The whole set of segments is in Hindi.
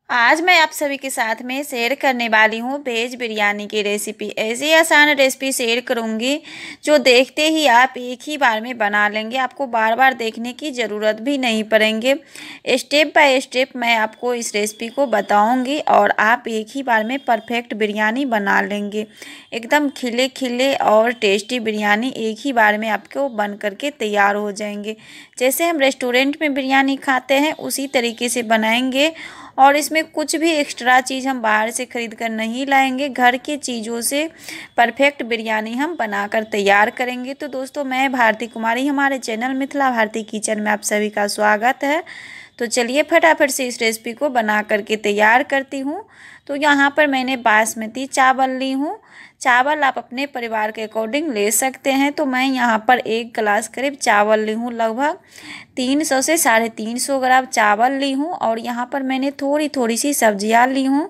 आज मैं आप सभी के साथ में शेयर करने वाली हूँ वेज बिरयानी की रेसिपी। ऐसी आसान रेसिपी शेयर करूँगी जो देखते ही आप एक ही बार में बना लेंगे। आपको बार बार देखने की ज़रूरत भी नहीं पड़ेंगे। स्टेप बाय स्टेप मैं आपको इस रेसिपी को बताऊँगी और आप एक ही बार में परफेक्ट बिरयानी बना लेंगे। एकदम खिले खिले और टेस्टी बिरयानी एक ही बार में आपको बन करके तैयार हो जाएंगे। जैसे हम रेस्टोरेंट में बिरयानी खाते हैं उसी तरीके से बनाएंगे और इसमें कुछ भी एक्स्ट्रा चीज़ हम बाहर से ख़रीद कर नहीं लाएंगे। घर की चीज़ों से परफेक्ट बिरयानी हम बनाकर तैयार करेंगे। तो दोस्तों, मैं भारती कुमारी, हमारे चैनल मिथिला भारती किचन में आप सभी का स्वागत है। तो चलिए फटाफट से इस रेसिपी को बना करके तैयार करती हूँ। तो यहाँ पर मैंने बासमती चावल ली हूँ। चावल आप अपने परिवार के अकॉर्डिंग ले सकते हैं। तो मैं यहाँ पर 1 गिलास करीब चावल ली हूँ। लगभग 300 से 350 ग्राम चावल ली हूँ। और यहाँ पर मैंने थोड़ी थोड़ी सी सब्जियाँ ली हूँ।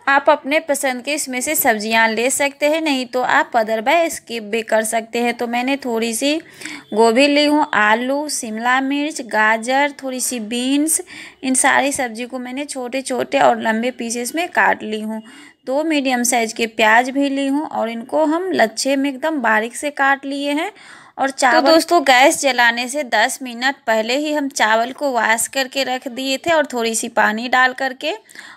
आप अपने पसंद के इसमें से सब्जियां ले सकते हैं, नहीं तो आप अदरवाइज स्किप भी कर सकते हैं। तो मैंने थोड़ी सी गोभी ली हूँ, आलू, शिमला मिर्च, गाजर, थोड़ी सी बीन्स, इन सारी सब्जी को मैंने छोटे छोटे और लंबे पीसेस में काट ली हूँ। 2 मीडियम साइज के प्याज भी ली हूँ और इनको हम लच्छे में एकदम बारीक से काट लिए हैं। और चावल तो दोस्तों, गैस जलाने से 10 मिनट पहले ही हम चावल को वॉश करके रख दिए थे और थोड़ी सी पानी डाल करके।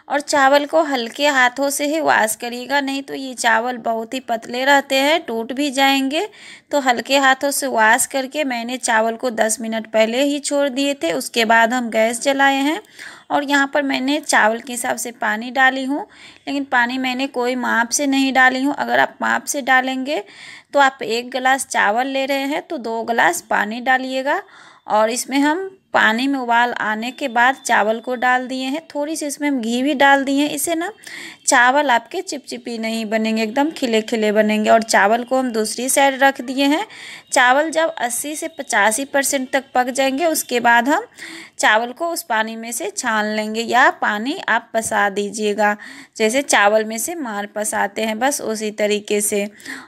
और चावल को हल्के हाथों से ही वॉश करिएगा, नहीं तो ये चावल बहुत ही पतले रहते हैं, टूट भी जाएंगे। तो हल्के हाथों से वॉश करके मैंने चावल को 10 मिनट पहले ही छोड़ दिए थे। उसके बाद हम गैस जलाए हैं और यहाँ पर मैंने चावल के हिसाब से पानी डाली हूँ, लेकिन पानी मैंने कोई माप से नहीं डाली हूँ। अगर आप माप से डालेंगे तो आप 1 गिलास चावल ले रहे हैं तो 2 गिलास पानी डालिएगा। और इसमें हम पानी में उबाल आने के बाद चावल को डाल दिए हैं। थोड़ी सी इसमें हम घी भी डाल दिए हैं। इससे ना चावल आपके चिपचिपी नहीं बनेंगे, एकदम खिले खिले बनेंगे। और चावल को हम दूसरी साइड रख दिए हैं। चावल जब 80 से 85% तक पक जाएंगे उसके बाद हम चावल को उस पानी में से छान लेंगे, या पानी आप पसा दीजिएगा जैसे चावल में से मार पसाते हैं, बस उसी तरीके से।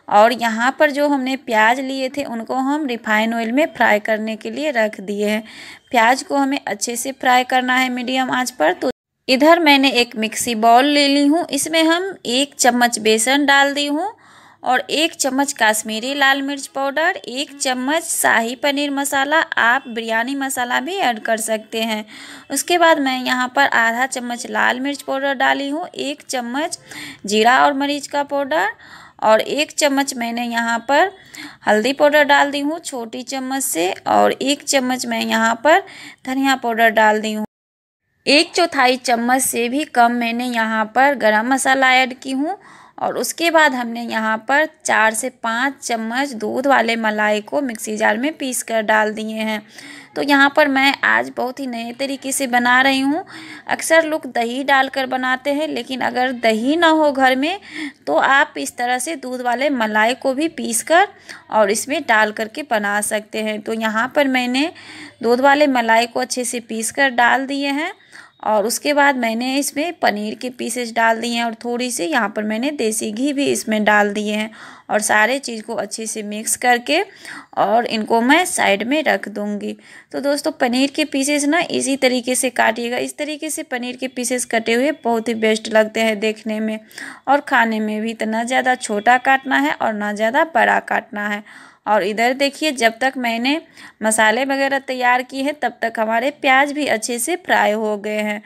और यहाँ पर जो हमने प्याज लिए थे उनको हम रिफाइन ऑयल में फ्राई करने के लिए रख दिए हैं। प्याज को हमें अच्छे से फ्राई करना है मीडियम आंच पर। तो इधर मैंने एक मिक्सी बाउल ले ली हूँ। इसमें हम 1 चम्मच बेसन डाल दी हूँ और 1 चम्मच काश्मीरी लाल मिर्च पाउडर, 1 चम्मच शाही पनीर मसाला, आप बिरयानी मसाला भी ऐड कर सकते हैं। उसके बाद मैं यहाँ पर आधा चम्मच लाल मिर्च पाउडर डाली हूँ, 1 चम्मच जीरा और मरीच का पाउडर और 1 चम्मच मैंने यहाँ पर हल्दी पाउडर डाल दी हूँ छोटी चम्मच से। और 1 चम्मच मैं यहाँ पर धनिया पाउडर डाल दी हूँ। 1/4 चम्मच से भी कम मैंने यहाँ पर गरम मसाला ऐड की हूँ। और उसके बाद हमने यहाँ पर 4 से 5 चम्मच दूध वाले मलाई को मिक्सी जार में पीस कर डाल दिए हैं। तो यहाँ पर मैं आज बहुत ही नए तरीके से बना रही हूँ। अक्सर लोग दही डालकर बनाते हैं, लेकिन अगर दही ना हो घर में तो आप इस तरह से दूध वाले मलाई को भी पीस कर और इसमें डाल करके बना सकते हैं। तो यहाँ पर मैंने दूध वाले मलाई को अच्छे से पीस कर डाल दिए हैं। और उसके बाद मैंने इसमें पनीर के पीसेस डाल दिए हैं और थोड़ी सी यहाँ पर मैंने देसी घी भी इसमें डाल दिए हैं। और सारे चीज़ को अच्छे से मिक्स करके और इनको मैं साइड में रख दूँगी। तो दोस्तों, पनीर के पीसेस ना इसी तरीके से काटिएगा। इस तरीके से पनीर के पीसेस कटे हुए बहुत ही बेस्ट लगते हैं देखने में और खाने में भी। तो ना ज़्यादा छोटा काटना है और ना ज़्यादा बड़ा काटना है। और इधर देखिए, जब तक मैंने मसाले वगैरह तैयार किए हैं तब तक हमारे प्याज भी अच्छे से फ्राई हो गए हैं।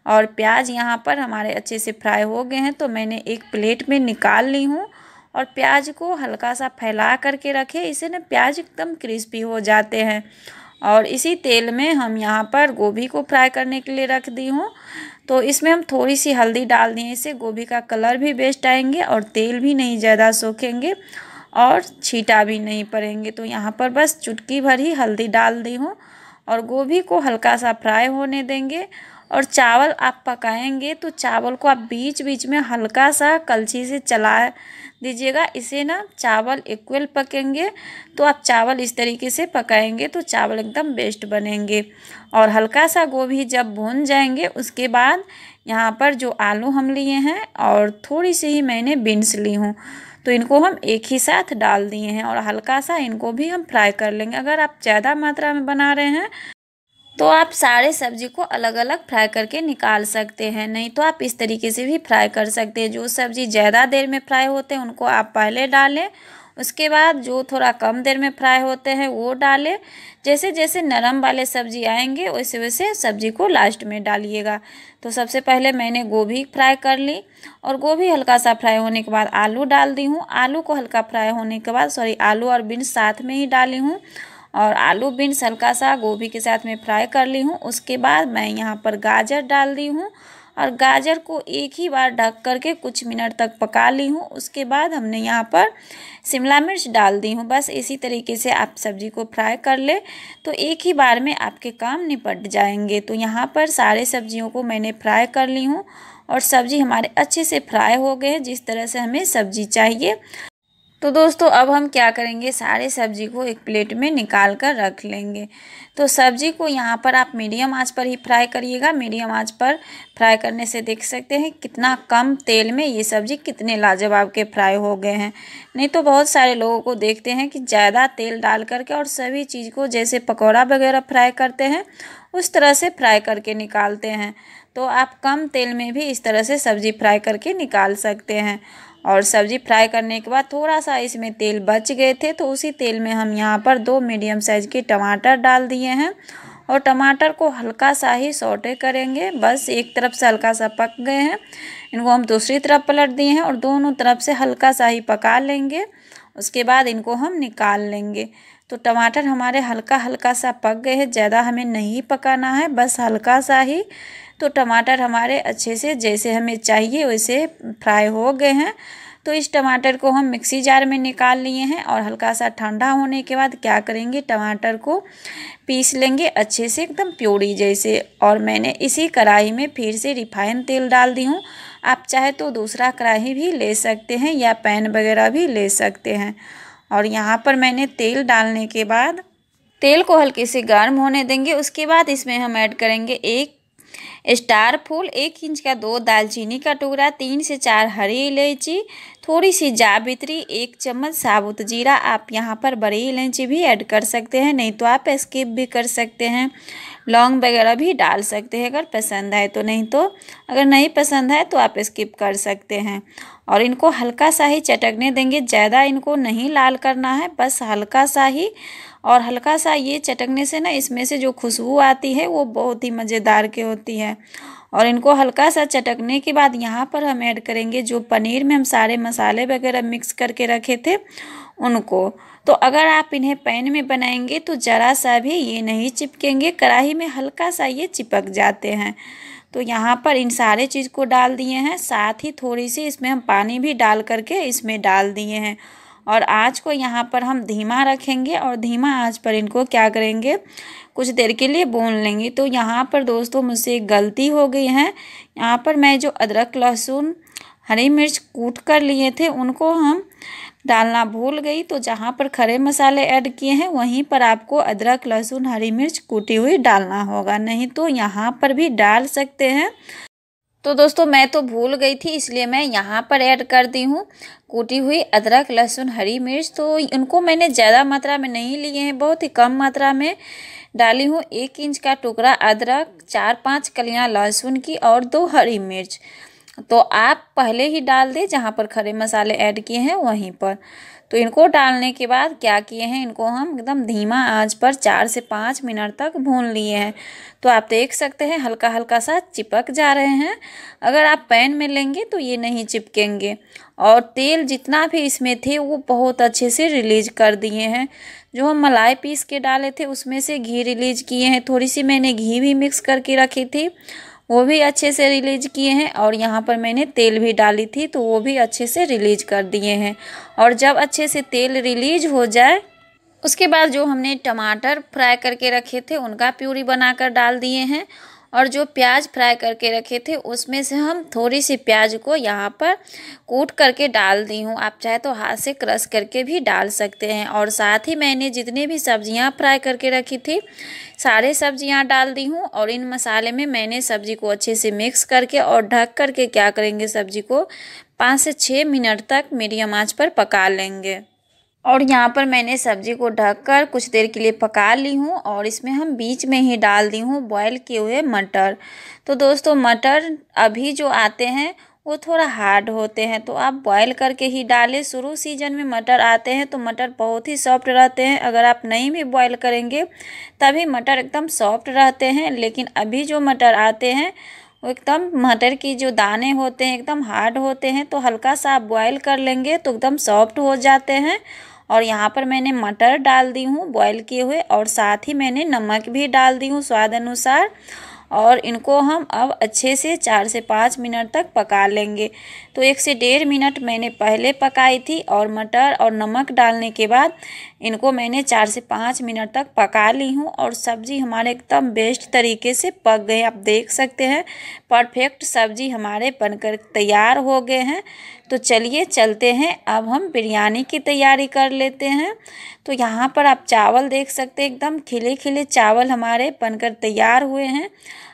और प्याज यहाँ पर हमारे अच्छे से फ्राई हो गए हैं तो मैंने एक प्लेट में निकाल ली हूँ। और प्याज को हल्का सा फैला करके रखें, इससे ना प्याज एकदम क्रिस्पी हो जाते हैं। और इसी तेल में हम यहाँ पर गोभी को फ्राई करने के लिए रख दी हूँ। तो इसमें हम थोड़ी सी हल्दी डाल दें, इससे गोभी का कलर भी बेस्ट आएंगे और तेल भी नहीं ज़्यादा सोखेंगे और छींटा भी नहीं पड़ेंगे। तो यहाँ पर बस चुटकी भर ही हल्दी डाल दी हूँ और गोभी को हल्का सा फ्राई होने देंगे। और चावल आप पकाएंगे तो चावल को आप बीच बीच में हल्का सा कलछी से चला दीजिएगा, इसे ना चावल इक्वल पकेंगे। तो आप चावल इस तरीके से पकाएंगे तो चावल एकदम बेस्ट बनेंगे। और हल्का सा गोभी जब भून जाएंगे उसके बाद यहाँ पर जो आलू हम लिए हैं और थोड़ी सी ही मैंने बीन्स ली हूँ तो इनको हम एक ही साथ डाल दिए हैं और हल्का सा इनको भी हम फ्राई कर लेंगे। अगर आप ज़्यादा मात्रा में बना रहे हैं तो आप सारे सब्जी को अलग अलग फ्राई करके निकाल सकते हैं, नहीं तो आप इस तरीके से भी फ्राई कर सकते हैं। जो सब्जी ज़्यादा देर में फ्राई होते हैं उनको आप पहले डालें, उसके बाद जो थोड़ा कम देर में फ्राई होते हैं वो डालें। जैसे जैसे नरम वाले सब्जी आएंगे वैसे वैसे सब्जी को लास्ट में डालिएगा। तो सबसे पहले मैंने गोभी फ्राई कर ली और गोभी हल्का सा फ्राई होने के बाद आलू डाल दी हूँ। आलू को हल्का फ्राई होने के बाद आलू और बीन्स साथ में ही डाली हूँ और आलू बीन्स हल्का सा गोभी के साथ में फ्राई कर ली हूँ। उसके बाद मैं यहाँ पर गाजर डाल दी हूँ और गाजर को एक ही बार ढक करके कुछ मिनट तक पका ली हूँ। उसके बाद हमने यहाँ पर शिमला मिर्च डाल दी हूँ। बस इसी तरीके से आप सब्जी को फ्राई कर ले तो एक ही बार में आपके काम निपट जाएंगे। तो यहाँ पर सारे सब्जियों को मैंने फ्राई कर ली हूँ और सब्जी हमारे अच्छे से फ्राई हो गए हैं जिस तरह से हमें सब्जी चाहिए। तो दोस्तों अब हम क्या करेंगे, सारे सब्जी को एक प्लेट में निकाल कर रख लेंगे। तो सब्जी को यहाँ पर आप मीडियम आंच पर ही फ्राई करिएगा। मीडियम आंच पर फ्राई करने से देख सकते हैं कितना कम तेल में ये सब्जी कितने लाजवाब के फ्राई हो गए हैं। नहीं तो बहुत सारे लोगों को देखते हैं कि ज़्यादा तेल डाल करके और सभी चीज़ को जैसे पकौड़ा वगैरह फ्राई करते हैं उस तरह से फ्राई करके निकालते हैं। तो आप कम तेल में भी इस तरह से सब्जी फ्राई करके निकाल सकते हैं। और सब्जी फ्राई करने के बाद थोड़ा सा इसमें तेल बच गए थे तो उसी तेल में हम यहाँ पर 2 मीडियम साइज़ के टमाटर डाल दिए हैं और टमाटर को हल्का सा ही सौटे करेंगे। बस एक तरफ से हल्का सा पक गए हैं, इनको हम दूसरी तरफ पलट दिए हैं और दोनों तरफ से हल्का सा ही पका लेंगे। उसके बाद इनको हम निकाल लेंगे। तो टमाटर हमारे हल्का हल्का सा पक गए हैं, ज़्यादा हमें नहीं पकाना है, बस हल्का सा ही। तो टमाटर हमारे अच्छे से जैसे हमें चाहिए वैसे फ्राई हो गए हैं। तो इस टमाटर को हम मिक्सी जार में निकाल लिए हैं और हल्का सा ठंडा होने के बाद क्या करेंगे, टमाटर को पीस लेंगे अच्छे से एकदम प्यूरी जैसे। और मैंने इसी कढ़ाई में फिर से रिफाइन तेल डाल दी हूँ। आप चाहे तो दूसरा कढ़ाई भी ले सकते हैं या पैन वगैरह भी ले सकते हैं। और यहाँ पर मैंने तेल डालने के बाद तेल को हल्के से गर्म होने देंगे। उसके बाद इसमें हम ऐड करेंगे 1 स्टार फूल, 1 इंच का 2 दालचीनी का टुकड़ा, 3 से 4 हरी इलायची, थोड़ी सी जावित्री, 1 चम्मच साबुत जीरा। आप यहाँ पर बड़ी इलायची भी ऐड कर सकते हैं, नहीं तो आप स्किप भी कर सकते हैं। लौंग वगैरह भी डाल सकते हैं अगर पसंद है तो, नहीं तो अगर नहीं पसंद है तो आप स्किप कर सकते हैं। और इनको हल्का सा ही चटकने देंगे, ज़्यादा इनको नहीं लाल करना है, बस हल्का सा ही। और हल्का सा ये चटकने से ना इसमें से जो खुशबू आती है वो बहुत ही मज़ेदार की होती है। और इनको हल्का सा चटकने के बाद यहाँ पर हम ऐड करेंगे जो पनीर में हम सारे मसाले वगैरह मिक्स करके रखे थे उनको। तो अगर आप इन्हें पैन में बनाएंगे तो ज़रा सा भी ये नहीं चिपकेंगे, कढ़ाई में हल्का सा ये चिपक जाते हैं। तो यहाँ पर इन सारे चीज़ को डाल दिए हैं, साथ ही थोड़ी सी इसमें हम पानी भी डाल करके इसमें डाल दिए हैं। और आँच को यहाँ पर हम धीमा रखेंगे और धीमा आँच पर इनको क्या करेंगे, कुछ देर के लिए भून लेंगे। तो यहाँ पर दोस्तों मुझसे एक गलती हो गई है, यहाँ पर मैं जो अदरक लहसुन हरी मिर्च कूट कर लिए थे उनको हम डालना भूल गई। तो जहाँ पर खड़े मसाले ऐड किए हैं वहीं पर आपको अदरक लहसुन हरी मिर्च कूटी हुई डालना होगा, नहीं तो यहाँ पर भी डाल सकते हैं। तो दोस्तों मैं तो भूल गई थी इसलिए मैं यहाँ पर ऐड कर दी हूँ कूटी हुई अदरक लहसुन हरी मिर्च। तो उनको मैंने ज़्यादा मात्रा में नहीं लिए हैं, बहुत ही कम मात्रा में डाली हूँ। 1 इंच का टुकड़ा अदरक, 4-5 कलियाँ लहसुन की और 2 हरी मिर्च। तो आप पहले ही डाल दें जहाँ पर खड़े मसाले ऐड किए हैं वहीं पर। तो इनको डालने के बाद क्या किए हैं, इनको हम एकदम धीमा आंच पर 4 से 5 मिनट तक भून लिए हैं। तो आप देख सकते हैं हल्का हल्का सा चिपक जा रहे हैं। अगर आप पैन में लेंगे तो ये नहीं चिपकेंगे। और तेल जितना भी इसमें थे वो बहुत अच्छे से रिलीज कर दिए हैं। जो हम मलाई पीस के डाले थे उसमें से घी रिलीज किए हैं, थोड़ी सी मैंने घी भी मिक्स करके रखी थी वो भी अच्छे से रिलीज किए हैं। और यहाँ पर मैंने तेल भी डाली थी तो वो भी अच्छे से रिलीज कर दिए हैं। और जब अच्छे से तेल रिलीज हो जाए उसके बाद जो हमने टमाटर फ्राई करके रखे थे उनका प्यूरी बनाकर डाल दिए हैं। और जो प्याज फ्राई करके रखे थे उसमें से हम थोड़ी सी प्याज को यहाँ पर कूट करके डाल दी हूँ। आप चाहे तो हाथ से क्रश करके भी डाल सकते हैं। और साथ ही मैंने जितने भी सब्जियाँ फ्राई करके रखी थी सारे सब्जियाँ डाल दी हूँ। और इन मसाले में मैंने सब्जी को अच्छे से मिक्स करके और ढक करके क्या करेंगे, सब्जी को 5 से 6 मिनट तक मीडियम आंच पर पका लेंगे। और यहाँ पर मैंने सब्जी को ढककर कुछ देर के लिए पका ली हूँ और इसमें हम बीच में ही डाल दी हूँ बॉयल किए हुए मटर। तो दोस्तों मटर अभी जो आते हैं वो थोड़ा हार्ड होते हैं, तो आप बॉयल करके ही डालें। शुरू सीजन में मटर आते हैं तो मटर बहुत ही सॉफ्ट रहते हैं, अगर आप नहीं भी बॉयल करेंगे तभी मटर एकदम सॉफ्ट रहते हैं। लेकिन अभी जो मटर आते हैं वो एकदम मटर की जो दाने होते हैं एकदम हार्ड होते हैं, तो हल्का सा आप बॉयल कर लेंगे तो एकदम सॉफ्ट हो जाते हैं। और यहाँ पर मैंने मटर डाल दी हूँ बॉयल किए हुए और साथ ही मैंने नमक भी डाल दी हूँ स्वाद अनुसार। और इनको हम अब अच्छे से 4 से 5 मिनट तक पका लेंगे। तो 1 से 1.5 मिनट मैंने पहले पकाई थी और मटर और नमक डालने के बाद इनको मैंने 4 से 5 मिनट तक पका ली हूँ और सब्ज़ी हमारे एकदम बेस्ट तरीके से पक गए। आप देख सकते हैं परफेक्ट सब्ज़ी हमारे बनकर तैयार हो गए हैं। तो चलिए चलते हैं, अब हम बिरयानी की तैयारी कर लेते हैं। तो यहाँ पर आप चावल देख सकते हैं एकदम खिले खिले चावल हमारे बनकर तैयार हुए हैं।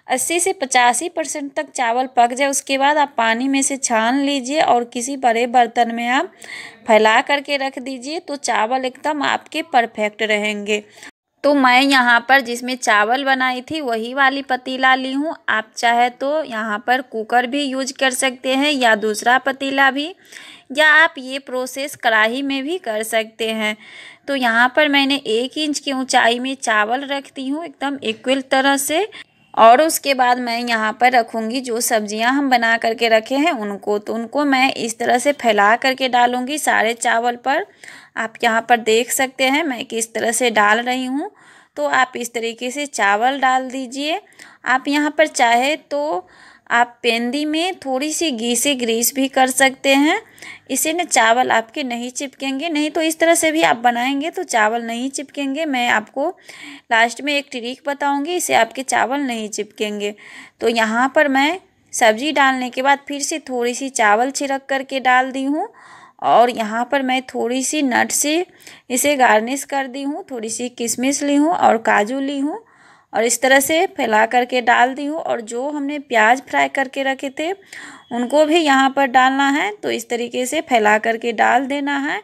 80 से 85% तक चावल पक जाए उसके बाद आप पानी में से छान लीजिए और किसी बड़े बर्तन में आप फैला करके रख दीजिए, तो चावल एकदम आपके परफेक्ट रहेंगे। तो मैं यहाँ पर जिसमें चावल बनाई थी वही वाली पतीला ली हूँ। आप चाहे तो यहाँ पर कुकर भी यूज कर सकते हैं या दूसरा पतीला भी, या आप ये प्रोसेस कढ़ाई में भी कर सकते हैं। तो यहाँ पर मैंने 1 इंच की ऊंचाई में चावल रखती हूँ एकदम इक्वल तरह से। और उसके बाद मैं यहाँ पर रखूँगी जो सब्जियाँ हम बना करके रखे हैं उनको, तो उनको मैं इस तरह से फैला करके डालूँगी सारे चावल पर। आप यहाँ पर देख सकते हैं मैं किस तरह से डाल रही हूँ। तो आप इस तरीके से चावल डाल दीजिए। आप यहाँ पर चाहे तो आप पेंदी में थोड़ी सी घी से ग्रीस भी कर सकते हैं, इससे न चावल आपके नहीं चिपकेंगे। नहीं तो इस तरह से भी आप बनाएंगे तो चावल नहीं चिपकेंगे। मैं आपको लास्ट में एक ट्रिक बताऊंगी, इससे आपके चावल नहीं चिपकेंगे। तो यहाँ पर मैं सब्जी डालने के बाद फिर से थोड़ी सी चावल छिड़क करके डाल दी हूँ और यहाँ पर मैं थोड़ी सी नट से इसे गार्निश कर दी हूँ। थोड़ी सी किशमिश ली हूँ और काजू ली हूँ और इस तरह से फैला करके डाल दी हूँ। और जो हमने प्याज फ्राई करके रखे थे उनको भी यहाँ पर डालना है, तो इस तरीके से फैला करके डाल देना है।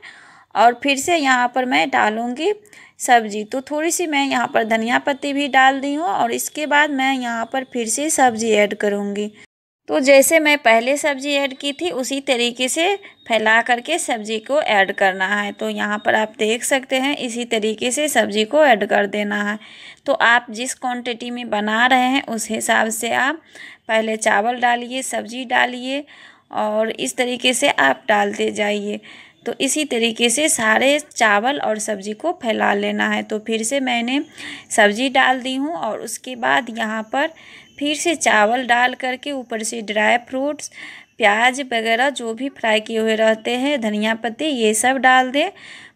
और फिर से यहाँ पर मैं डालूँगी सब्जी, तो थोड़ी सी मैं यहाँ पर धनिया पत्ती भी डाल दी हूँ और इसके बाद मैं यहाँ पर फिर से सब्जी ऐड करूँगी। तो जैसे मैं पहले सब्जी ऐड की थी उसी तरीके से फैला करके सब्जी को ऐड करना है। तो यहाँ पर आप देख सकते हैं इसी तरीके से सब्जी को ऐड कर देना है। तो आप जिस क्वांटिटी में बना रहे हैं उस हिसाब से आप पहले चावल डालिए, सब्जी डालिए और इस तरीके से आप डालते जाइए। तो इसी तरीके से सारे चावल और सब्जी को फैला लेना है। तो फिर से मैंने सब्जी डाल दी हूँ और उसके बाद यहाँ पर फिर से चावल डाल करके ऊपर से ड्राई फ्रूट्स, प्याज वगैरह जो भी फ्राई किए हुए रहते हैं, धनिया पत्ती, ये सब डाल दें।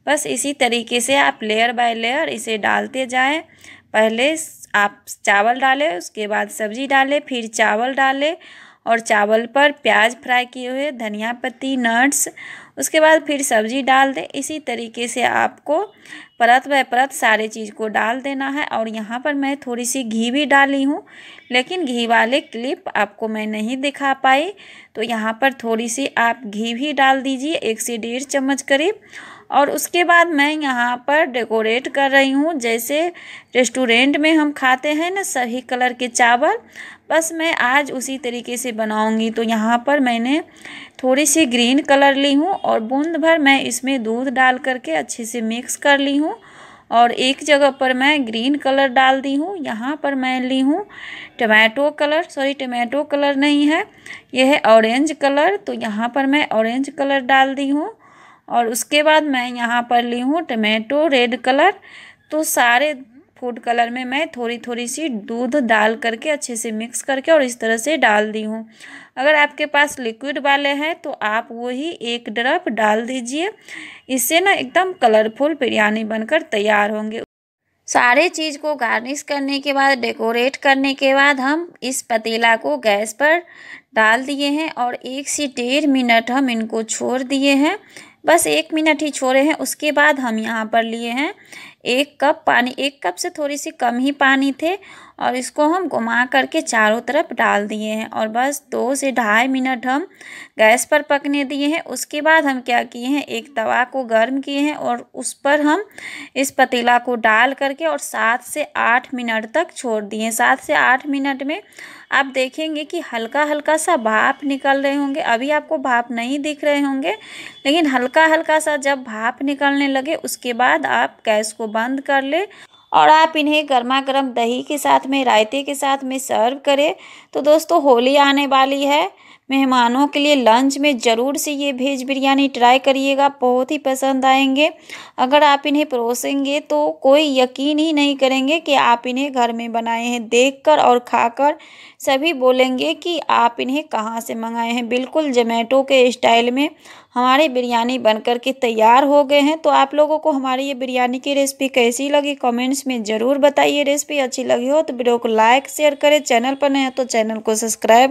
बस इसी तरीके से आप लेयर बाय लेयर इसे डालते जाएं। पहले आप चावल डालें, उसके बाद सब्जी डालें, फिर चावल डालें और चावल पर प्याज फ्राई किए हुए, धनिया पत्ती, नट्स, उसके बाद फिर सब्जी डाल दें। इसी तरीके से आपको परत बाय परत सारे चीज़ को डाल देना है। और यहाँ पर मैं थोड़ी सी घी भी डाली हूँ, लेकिन घी वाले क्लिप आपको मैं नहीं दिखा पाई, तो यहाँ पर थोड़ी सी आप घी भी डाल दीजिए, 1 से 1.5 चम्मच करीब। और उसके बाद मैं यहाँ पर डेकोरेट कर रही हूँ जैसे रेस्टोरेंट में हम खाते हैं ना सभी कलर के चावल, बस मैं आज उसी तरीके से बनाऊँगी। तो यहाँ पर मैंने थोड़ी सी ग्रीन कलर ली हूँ और बूंद भर मैं इसमें दूध डाल करके अच्छे से मिक्स कर ली हूँ और एक जगह पर मैं ग्रीन कलर डाल दी हूँ। यहाँ पर मैं ली हूँ टमाटो कलर नहीं है, यह है ऑरेंज कलर। तो यहाँ पर मैं ऑरेंज कलर डाल दी हूँ और उसके बाद मैं यहाँ पर ली हूँ टमाटो रेड कलर। तो सारे फूड कलर में मैं थोड़ी थोड़ी सी दूध डाल करके अच्छे से मिक्स करके और इस तरह से डाल दी हूँ। अगर आपके पास लिक्विड वाले हैं तो आप वही 1 ड्रॉप डाल दीजिए, इससे ना एकदम कलरफुल बिरयानी बनकर तैयार होंगे। सारे चीज़ को गार्निश करने के बाद, डेकोरेट करने के बाद हम इस पतीला को गैस पर डाल दिए हैं और 1 से 1.5 मिनट हम इनको छोड़ दिए हैं। बस 1 मिनट ही छोड़े हैं। उसके बाद हम यहाँ पर लिए हैं 1 कप पानी, 1 कप से थोड़ी सी कम ही पानी थे और इसको हम घुमा करके चारों तरफ डाल दिए हैं और बस 2 से 2.5 मिनट हम गैस पर पकने दिए हैं। उसके बाद हम क्या किए हैं, एक तवा को गर्म किए हैं और उस पर हम इस पतीला को डाल करके और 7 से 8 मिनट तक छोड़ दिए। 7 से 8 मिनट में आप देखेंगे कि हल्का हल्का सा भाप निकल रहे होंगे। अभी आपको भाप नहीं दिख रहे होंगे, लेकिन हल्का हल्का सा जब भाप निकलने लगे उसके बाद आप गैस को बंद कर ले और आप इन्हें गर्मा गर्म दही के साथ में, रायते के साथ में सर्व करें। तो दोस्तों, होली आने वाली है, मेहमानों के लिए लंच में ज़रूर से ये वेज बिरयानी ट्राई करिएगा, बहुत ही पसंद आएंगे। अगर आप इन्हें परोसेंगे तो कोई यकीन ही नहीं करेंगे कि आप इन्हें घर में बनाए हैं। देखकर और खाकर सभी बोलेंगे कि आप इन्हें कहाँ से मंगाए हैं। बिल्कुल जोमेटो के स्टाइल में हमारी बिरयानी बनकर के तैयार हो गए हैं। तो आप लोगों को हमारी ये बिरयानी की रेसिपी कैसी लगी कमेंट्स में ज़रूर बताइए। रेसिपी अच्छी लगी हो तो वीडियो को लाइक शेयर करें, चैनल पर नए हैं तो चैनल को सब्सक्राइब